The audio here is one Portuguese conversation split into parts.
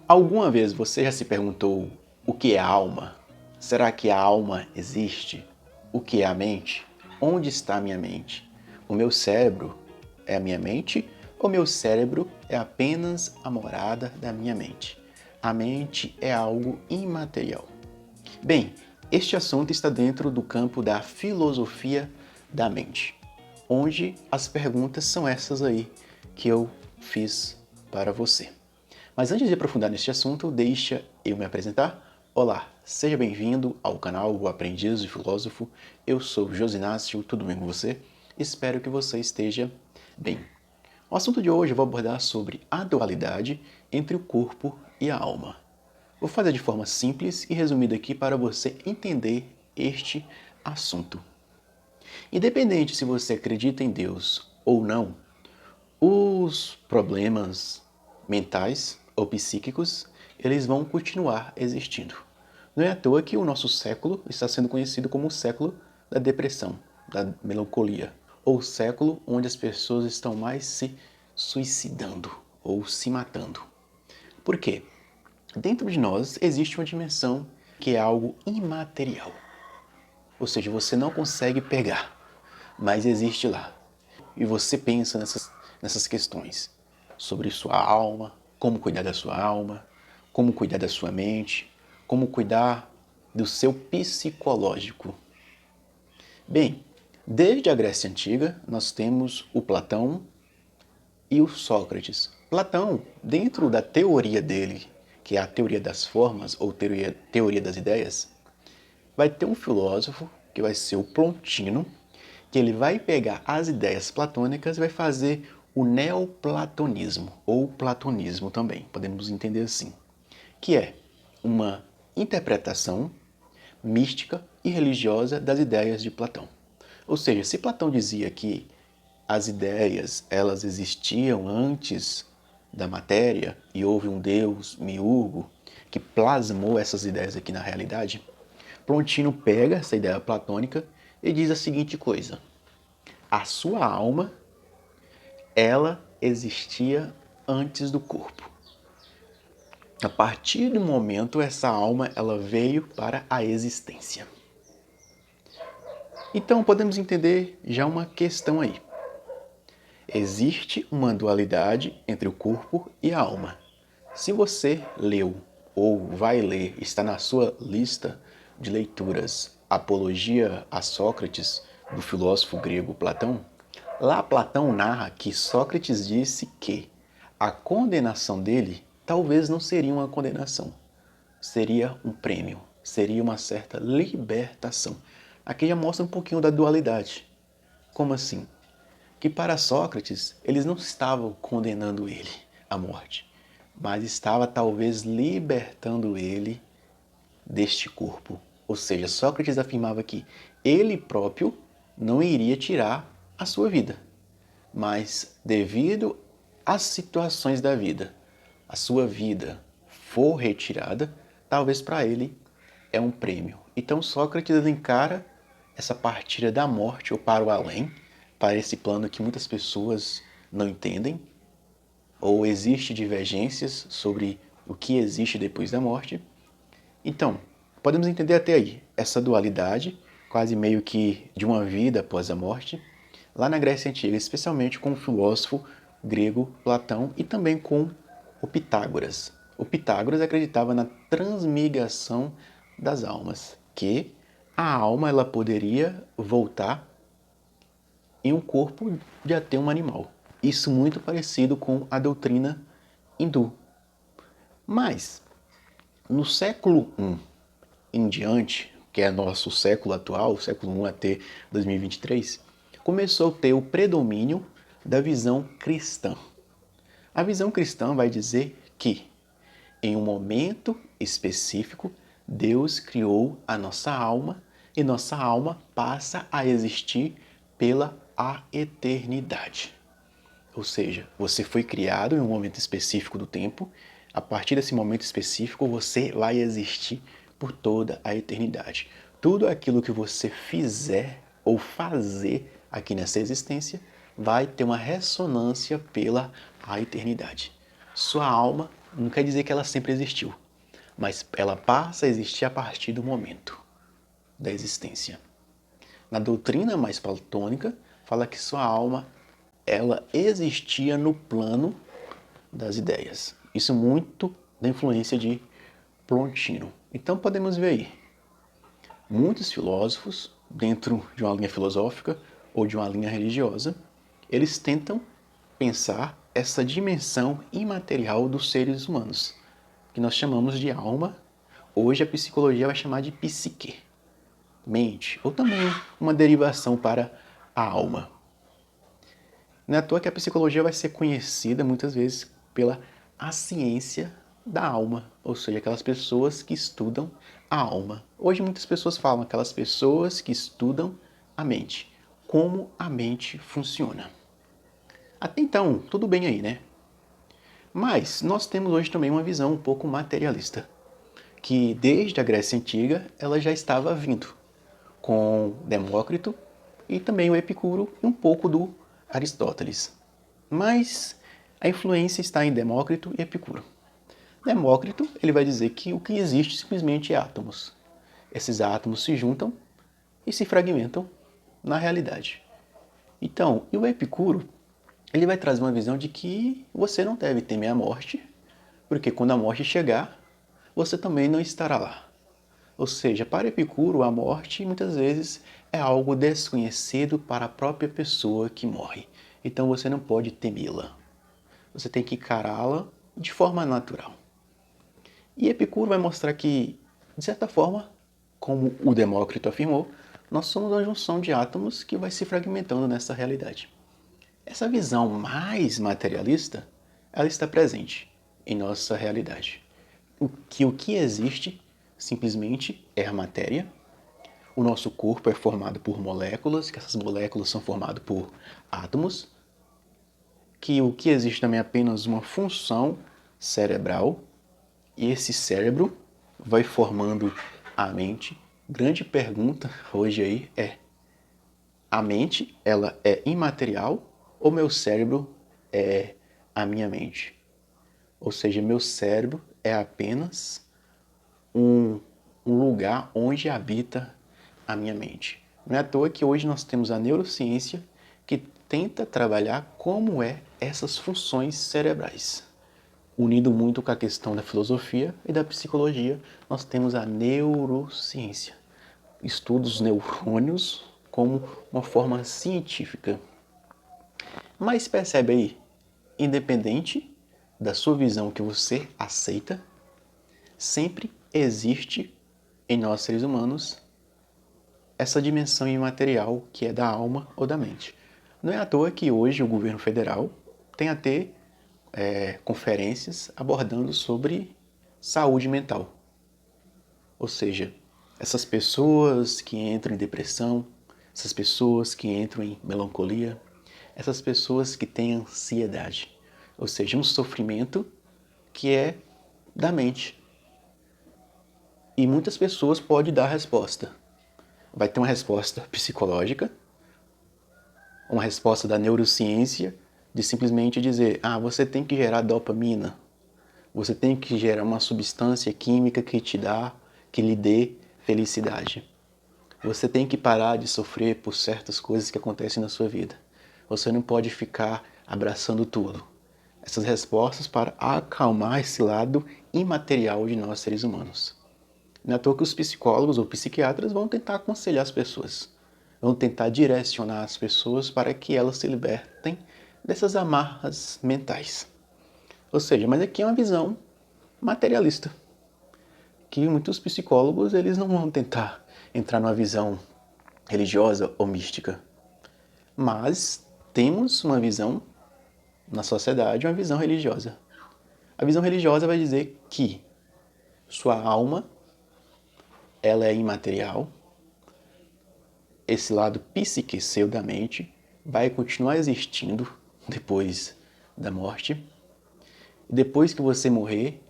Alguma vez você já se perguntou o que é a alma? Será que a alma existe? O que é a mente? Onde está a minha mente? O meu cérebro é a minha mente ou meu cérebro é apenas a morada da minha mente? A mente é algo imaterial. Bem, este assunto está dentro do campo da filosofia da mente, onde as perguntas são essas aí que eu fiz para você. Mas antes de aprofundar neste assunto, deixa eu me apresentar. Olá, seja bem-vindo ao canal O Aprendiz de Filósofo. Eu sou Josinácio, tudo bem com você? Espero que você esteja bem. O assunto de hoje eu vou abordar sobre a dualidade entre o corpo e a alma. Vou fazer de forma simples e resumida aqui para você entender este assunto. Independente se você acredita em Deus ou não, os problemas mentais ou psíquicos, eles vão continuar existindo. Não é à toa que o nosso século está sendo conhecido como o século da depressão, da melancolia, ou o século onde as pessoas estão mais se suicidando ou se matando. Por quê? Dentro de nós existe uma dimensão que é algo imaterial. Ou seja, você não consegue pegar, mas existe lá. E você pensa nessas questões sobre sua alma, como cuidar da sua alma, como cuidar da sua mente, como cuidar do seu psicológico. Bem, desde a Grécia Antiga nós temos o Platão e o Sócrates. Platão, dentro da teoria dele, que é a teoria das formas ou teoria das ideias, vai ter um filósofo que vai ser o Plotino, que ele vai pegar as ideias platônicas e vai fazer o neoplatonismo, ou platonismo também, podemos entender assim, que é uma interpretação mística e religiosa das ideias de Platão. Ou seja, se Platão dizia que as ideias elas existiam antes da matéria e houve um Deus miúrgo que plasmou essas ideias aqui na realidade, Plotino pega essa ideia platônica e diz a seguinte coisa: a sua alma, ela existia antes do corpo. A partir do momento, essa alma ela veio para a existência. Então, podemos entender já uma questão aí. Existe uma dualidade entre o corpo e a alma. Se você leu ou vai ler, está na sua lista de leituras, Apologia a Sócrates, do filósofo grego Platão, lá Platão narra que Sócrates disse que a condenação dele talvez não seria uma condenação, seria um prêmio, seria uma certa libertação. Aqui já mostra um pouquinho da dualidade. Como assim? Que para Sócrates, eles não estavam condenando ele à morte, mas estava talvez libertando ele deste corpo. Ou seja, Sócrates afirmava que ele próprio não iria tirar a sua vida, mas devido às situações da vida, a sua vida for retirada, talvez para ele é um prêmio. Então Sócrates ele encara essa partida da morte ou para o além, para esse plano que muitas pessoas não entendem, ou existe divergências sobre o que existe depois da morte. Então, podemos entender até aí essa dualidade, quase meio que de uma vida após a morte, lá na Grécia Antiga, especialmente com o filósofo grego Platão e também com o Pitágoras. O Pitágoras acreditava na transmigração das almas, que a alma ela poderia voltar em um corpo de até um animal. Isso muito parecido com a doutrina hindu. Mas, no século I em diante, que é nosso século atual, século I até 2023, começou a ter o predomínio da visão cristã. A visão cristã vai dizer que, em um momento específico, Deus criou a nossa alma e nossa alma passa a existir pela a eternidade. Ou seja, você foi criado em um momento específico do tempo, a partir desse momento específico você vai existir por toda a eternidade. Tudo aquilo que você fizer ou fazer aqui nessa existência vai ter uma ressonância pela a eternidade. Sua alma Não quer dizer que ela sempre existiu, mas ela passa a existir a partir do momento da existência. Na doutrina mais platônica, fala que sua alma ela existia no plano das ideias. Isso muito da influência de Plotino. Então podemos ver aí, muitos filósofos, dentro de uma linha filosófica ou de uma linha religiosa, eles tentam pensar essa dimensão imaterial dos seres humanos, que nós chamamos de alma. Hoje a psicologia vai chamar de psique, mente, ou também uma derivação para a alma. Não é à toa que a psicologia vai ser conhecida muitas vezes pela a ciência da alma, ou seja, aquelas pessoas que estudam a alma. Hoje muitas pessoas falam aquelas pessoas que estudam a mente, como a mente funciona. Até então, tudo bem aí, né? Mas nós temos hoje também uma visão um pouco materialista, que desde a Grécia Antiga ela já estava vindo, com Demócrito e também o Epicuro e um pouco do Aristóteles. Mas a influência está em Demócrito e Epicuro. Demócrito ele vai dizer que o que existe simplesmente é átomos. Esses átomos se juntam e se fragmentam na realidade. Então, e o Epicuro ele vai trazer uma visão de que você não deve temer a morte, porque quando a morte chegar, você também não estará lá. Ou seja, para Epicuro, a morte muitas vezes é algo desconhecido para a própria pessoa que morre. Então você não pode temê-la. Você tem que encará-la de forma natural. E Epicuro vai mostrar que, de certa forma, como o Demócrito afirmou, nós somos uma junção de átomos que vai se fragmentando nessa realidade. Essa visão mais materialista, ela está presente em nossa realidade. O que existe simplesmente é a matéria. O nosso corpo é formado por moléculas, que essas moléculas são formadas por átomos, que o que existe também é apenas uma função cerebral, e esse cérebro vai formando a mente. Grande pergunta hoje aí é: a mente, ela é imaterial ou meu cérebro é a minha mente? Ou seja, meu cérebro é apenas um lugar onde habita a minha mente. Não é à toa que hoje nós temos a neurociência que tenta trabalhar como é essas funções cerebrais. Unido muito com a questão da filosofia e da psicologia, nós temos a neurociência. Estuda os neurônios como uma forma científica. Mas percebe aí, independente da sua visão que você aceita, sempre existe em nós seres humanos essa dimensão imaterial que é da alma ou da mente. Não é à toa que hoje o governo federal tem a ter conferências abordando sobre saúde mental. Ou seja, essas pessoas que entram em depressão, essas pessoas que entram em melancolia, essas pessoas que têm ansiedade, ou seja, um sofrimento que é da mente. E muitas pessoas podem dar a resposta. Vai ter uma resposta psicológica, uma resposta da neurociência, de simplesmente dizer, você tem que gerar dopamina, você tem que gerar uma substância química que lhe dê felicidade. Você tem que parar de sofrer por certas coisas que acontecem na sua vida. Você não pode ficar abraçando tudo. Essas respostas para acalmar esse lado imaterial de nós seres humanos. Não é à toa que os psicólogos ou psiquiatras vão tentar aconselhar as pessoas, vão tentar direcionar as pessoas para que elas se libertem dessas amarras mentais. Ou seja, mas aqui é uma visão materialista, que muitos psicólogos eles não vão tentar entrar numa visão religiosa ou mística, mas temos uma visão na sociedade, uma visão religiosa. A visão religiosa vai dizer que sua alma ela é imaterial, esse lado psíquico seu da mente vai continuar existindo depois da morte. E depois que você morrer,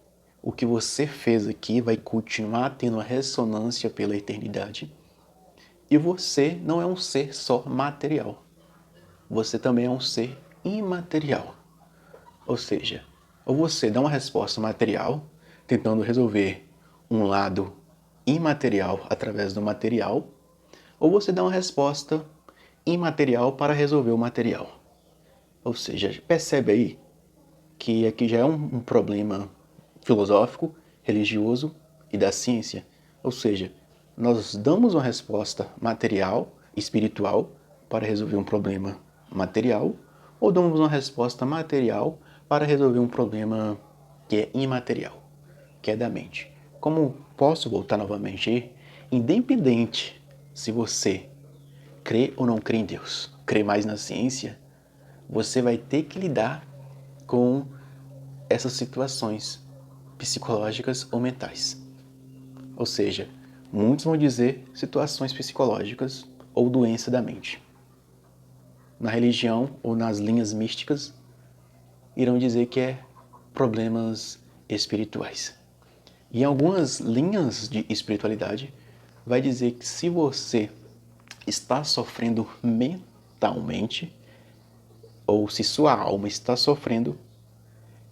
o que você fez aqui vai continuar tendo uma ressonância pela eternidade. E você não é um ser só material. Você também é um ser imaterial. Ou seja, Ou você dá uma resposta material, tentando resolver um lado imaterial através do material, ou você dá uma resposta imaterial para resolver o material. Ou seja, percebe aí que aqui já é um problema filosófico, religioso e da ciência. Ou seja, nós damos uma resposta material, espiritual, para resolver um problema material, ou damos uma resposta material para resolver um problema que é imaterial, que é da mente. Como posso voltar novamente, independente se você crê ou não crê em Deus, crê mais na ciência, você vai ter que lidar com essas situações psicológicas ou mentais. Ou seja, muitos vão dizer situações psicológicas ou doença da mente. Na religião ou nas linhas místicas, irão dizer que é problemas espirituais. E em algumas linhas de espiritualidade, vai dizer que se você está sofrendo mentalmente, ou se sua alma está sofrendo,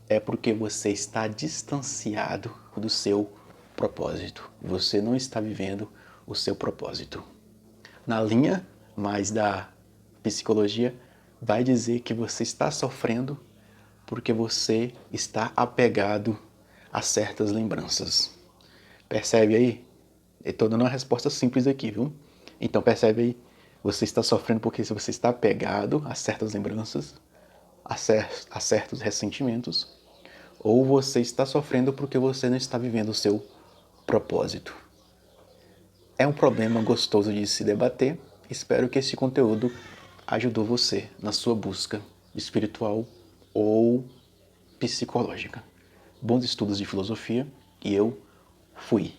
é porque você está distanciado do seu propósito. Você não está vivendo o seu propósito. Na linha mais da psicologia, vai dizer que você está sofrendo porque você está apegado a certas lembranças. Percebe aí? Eu estou dando uma resposta simples aqui, viu? Então percebe aí, você está sofrendo porque você está apegado a certas lembranças, a certos ressentimentos, ou você está sofrendo porque você não está vivendo o seu propósito. É um problema gostoso de se debater. Espero que esse conteúdo ajudou você na sua busca espiritual ou psicológica. Bons estudos de filosofia e eu fui.